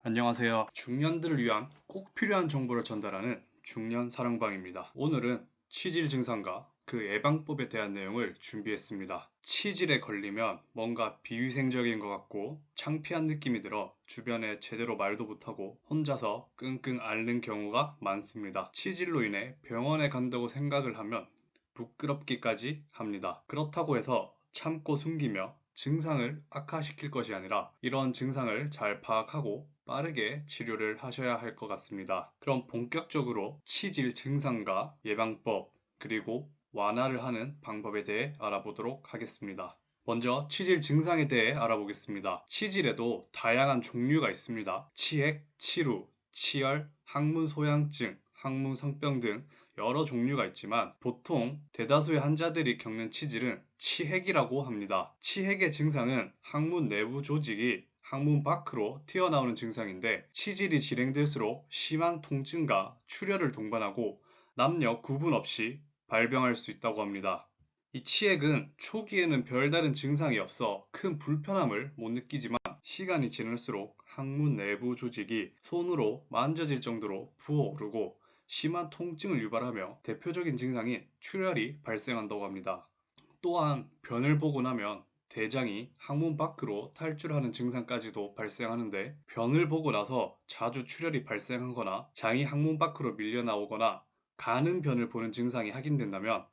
안녕하세요. 중년들을 위한 꼭 필요한 정보를 전달하는 중년 사랑방입니다. 오늘은 치질 증상과 그 예방법에 대한 내용을 준비했습니다. 치질에 걸리면 뭔가 비위생적인 것 같고 창피한 느낌이 들어 주변에 제대로 말도 못하고 혼자서 끙끙 앓는 경우가 많습니다. 치질로 인해 병원에 간다고 생각을 하면 부끄럽기까지 합니다. 그렇다고 해서 참고 숨기며 증상을 악화시킬 것이 아니라 이런 증상을 잘 파악하고 빠르게 치료를 하셔야 할 것 같습니다. 그럼 본격적으로 치질 증상과 예방법 그리고 완화를 하는 방법에 대해 알아보도록 하겠습니다. 먼저 치질 증상에 대해 알아보겠습니다. 치질에도 다양한 종류가 있습니다. 치액, 치루, 치열, 항문 소양증, 항문 성병 등 여러 종류가 있지만 보통 대다수의 환자들이 겪는 치질은 치핵이라고 합니다. 치핵의 증상은 항문 내부 조직이 항문 밖으로 튀어나오는 증상인데 치질이 진행될수록 심한 통증과 출혈을 동반하고 남녀 구분 없이 발병할 수 있다고 합니다. 이 치액은 초기에는 별다른 증상이 없어 큰 불편함을 못 느끼지만 시간이 지날수록 항문 내부 조직이 손으로 만져질 정도로 부어오르고 심한 통증을 유발하며 대표적인 증상인 출혈이 발생한다고 합니다. 또한 변을 보고 나면 대장이 항문 밖으로 탈출하는 증상까지도 발생하는데 변을 보고 나서 자주 출혈이 발생하거나 장이 항문 밖으로 밀려 나오거나 가는 변을 보는 증상이 확인된다면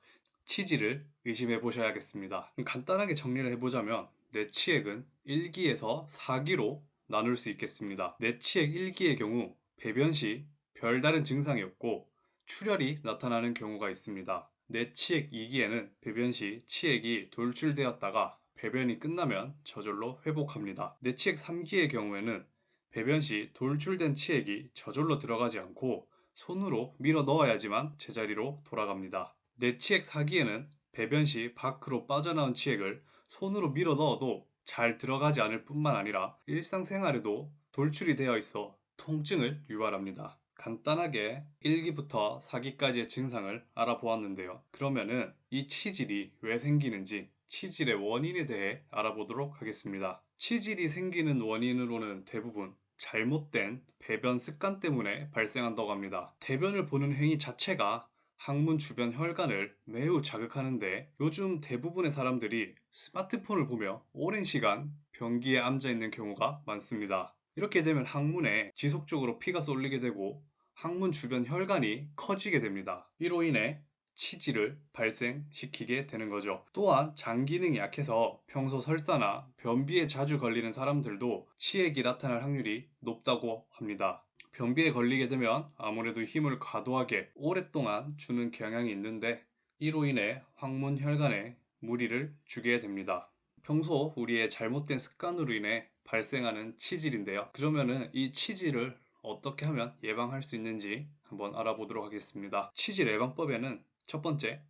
치질을 의심해 보셔야겠습니다. 간단하게 정리를 해보자면 뇌치액은 1기에서 4기로 나눌 수 있겠습니다. 뇌치액 1기의 경우 배변 시 별다른 증상이 없고 출혈이 나타나는 경우가 있습니다. 뇌치액 2기에는 배변 시 치액이 돌출되었다가 배변이 끝나면 저절로 회복합니다. 뇌치액 3기의 경우에는 배변 시 돌출된 치액이 저절로 들어가지 않고 손으로 밀어 넣어야지만 제자리로 돌아갑니다. 뇌치액 4기에는 배변 시 밖으로 빠져나온 치액을 손으로 밀어 넣어도 잘 들어가지 않을 뿐만 아니라 일상생활에도 돌출이 되어 있어 통증을 유발합니다. 간단하게 1기부터 4기까지의 증상을 알아보았는데요. 그러면은 이 치질이 왜 생기는지 치질의 원인에 대해 알아보도록 하겠습니다. 치질이 생기는 원인으로는 대부분 잘못된 배변 습관 때문에 발생한다고 합니다. 대변을 보는 행위 자체가 항문 주변 혈관을 매우 자극하는데 요즘 대부분의 사람들이 스마트폰을 보며 오랜 시간 변기에 앉아 있는 경우가 많습니다. 이렇게 되면 항문에 지속적으로 피가 쏠리게 되고 항문 주변 혈관이 커지게 됩니다. 이로 인해 치질을 발생시키게 되는 거죠. 또한 장 기능이 약해서 평소 설사나 변비에 자주 걸리는 사람들도 치액이 나타날 확률이 높다고 합니다. 변비에 걸리게 되면 아무래도 힘을 과도하게 오랫동안 주는 경향이 있는데 이로 인해 항문 혈관에 무리를 주게 됩니다. 평소 우리의 잘못된 습관으로 인해 발생하는 치질인데요. 그러면은 이 치질을 어떻게 하면 예방할 수 있는지 한번 알아보도록 하겠습니다. 치질 예방법에는 첫 번째,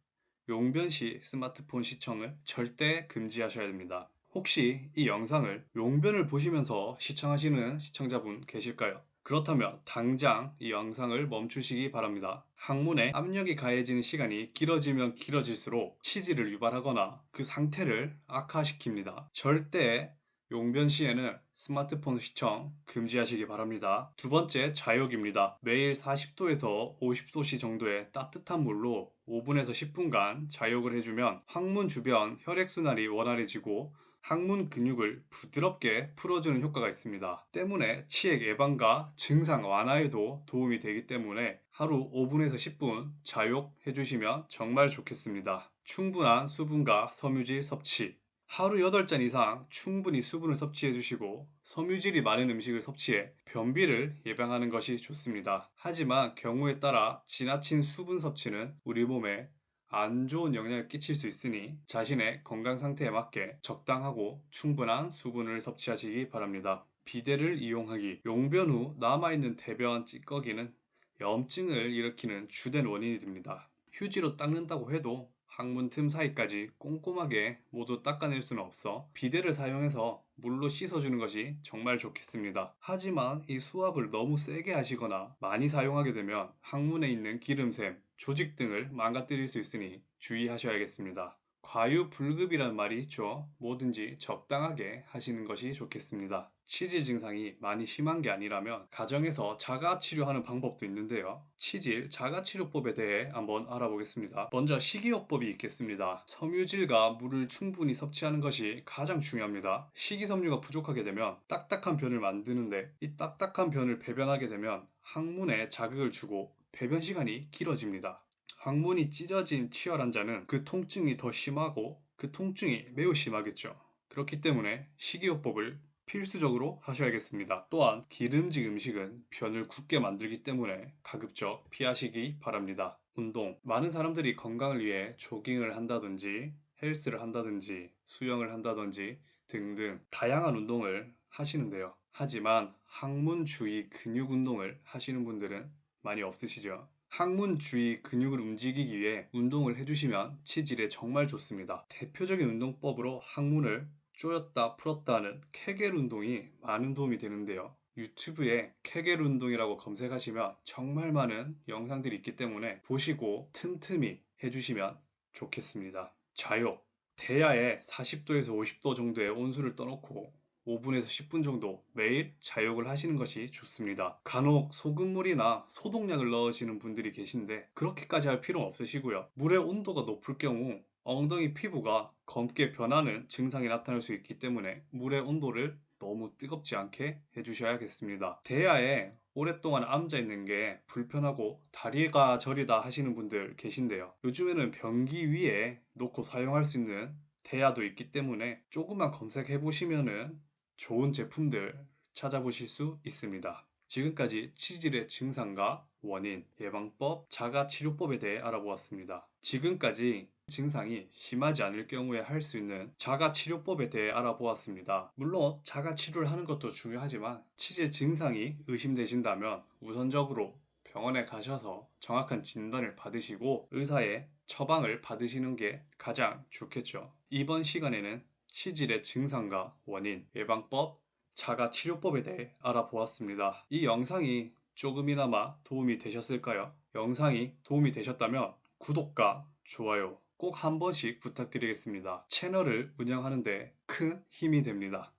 용변 시 스마트폰 시청을 절대 금지하셔야 됩니다. 혹시 이 영상을 용변을 보시면서 시청하시는 시청자분 계실까요? 그렇다면 당장 이 영상을 멈추시기 바랍니다. 항문에 압력이 가해지는 시간이 길어지면 길어질수록 치질을 유발하거나 그 상태를 악화시킵니다. 절대 용변 시에는 스마트폰 시청 금지하시기 바랍니다. 두 번째, 자욕입니다. 매일 40도에서 50도씨 정도의 따뜻한 물로 5분에서 10분간 자욕을 해주면 항문 주변 혈액순환이 원활해지고 항문 근육을 부드럽게 풀어주는 효과가 있습니다. 때문에 치액 예방과 증상 완화에도 도움이 되기 때문에 하루 5분에서 10분 자욕해 주시면 정말 좋겠습니다. 충분한 수분과 섬유질 섭취, 하루 8잔 이상 충분히 수분을 섭취해 주시고 섬유질이 많은 음식을 섭취해 변비를 예방하는 것이 좋습니다. 하지만 경우에 따라 지나친 수분 섭취는 우리 몸에 안 좋은 영향을 끼칠 수 있으니 자신의 건강 상태에 맞게 적당하고 충분한 수분을 섭취하시기 바랍니다. 비데를 이용하기. 용변 후 남아있는 대변 찌꺼기는 염증을 일으키는 주된 원인이 됩니다. 휴지로 닦는다고 해도 항문 틈 사이까지 꼼꼼하게 모두 닦아낼 수는 없어 비데를 사용해서 물로 씻어주는 것이 정말 좋겠습니다. 하지만 이 수압을 너무 세게 하시거나 많이 사용하게 되면 항문에 있는 기름샘, 조직 등을 망가뜨릴 수 있으니 주의하셔야겠습니다. 과유불급이라는 말이 있죠. 뭐든지 적당하게 하시는 것이 좋겠습니다. 치질 증상이 많이 심한 게 아니라면 가정에서 자가 치료하는 방법도 있는데요. 치질 자가 치료법에 대해 한번 알아보겠습니다. 먼저 식이요법이 있겠습니다. 섬유질과 물을 충분히 섭취하는 것이 가장 중요합니다. 식이섬유가 부족하게 되면 딱딱한 변을 만드는데, 이 딱딱한 변을 배변하게 되면 항문에 자극을 주고 배변 시간이 길어집니다. 항문이 찢어진 치열한 자는 그 통증이 더 심하고 그 통증이 매우 심하겠죠. 그렇기 때문에 식이요법을 필수적으로 하셔야겠습니다. 또한 기름진 음식은 변을 굳게 만들기 때문에 가급적 피하시기 바랍니다. 운동. 많은 사람들이 건강을 위해 조깅을 한다든지 헬스를 한다든지 수영을 한다든지 등등 다양한 운동을 하시는데요. 하지만 항문 주위 근육 운동을 하시는 분들은 많이 없으시죠? 항문 주위 근육을 움직이기 위해 운동을 해주시면 치질에 정말 좋습니다. 대표적인 운동법으로 항문을 조였다 풀었다 하는 케겔 운동이 많은 도움이 되는데요. 유튜브에 케겔 운동이라고 검색하시면 정말 많은 영상들이 있기 때문에 보시고 틈틈이 해주시면 좋겠습니다. 자욕. 대야에 40도에서 50도 정도의 온수를 떠놓고 5분에서 10분 정도 매일 자욕을 하시는 것이 좋습니다. 간혹 소금물이나 소독약을 넣으시는 분들이 계신데 그렇게까지 할 필요는 없으시고요. 물의 온도가 높을 경우 엉덩이 피부가 검게 변하는 증상이 나타날 수 있기 때문에 물의 온도를 너무 뜨겁지 않게 해주셔야겠습니다. 대야에 오랫동안 앉아 있는 게 불편하고 다리가 저리다 하시는 분들 계신데요. 요즘에는 변기 위에 놓고 사용할 수 있는 대야도 있기 때문에 조금만 검색해 보시면은 좋은 제품들 찾아보실 수 있습니다. 지금까지 치질의 증상과 원인, 예방법, 자가치료법에 대해 알아보았습니다. 지금까지 증상이 심하지 않을 경우에 할 수 있는 자가치료법에 대해 알아보았습니다. 물론 자가치료를 하는 것도 중요하지만 치질 증상이 의심되신다면 우선적으로 병원에 가셔서 정확한 진단을 받으시고 의사의 처방을 받으시는 게 가장 좋겠죠. 이번 시간에는 치질의 증상과 원인, 예방법, 자가치료법에 대해 알아보았습니다. 이 영상이 조금이나마 도움이 되셨을까요? 영상이 도움이 되셨다면 구독과 좋아요 꼭 한 번씩 부탁드리겠습니다. 채널을 운영하는데 큰 힘이 됩니다.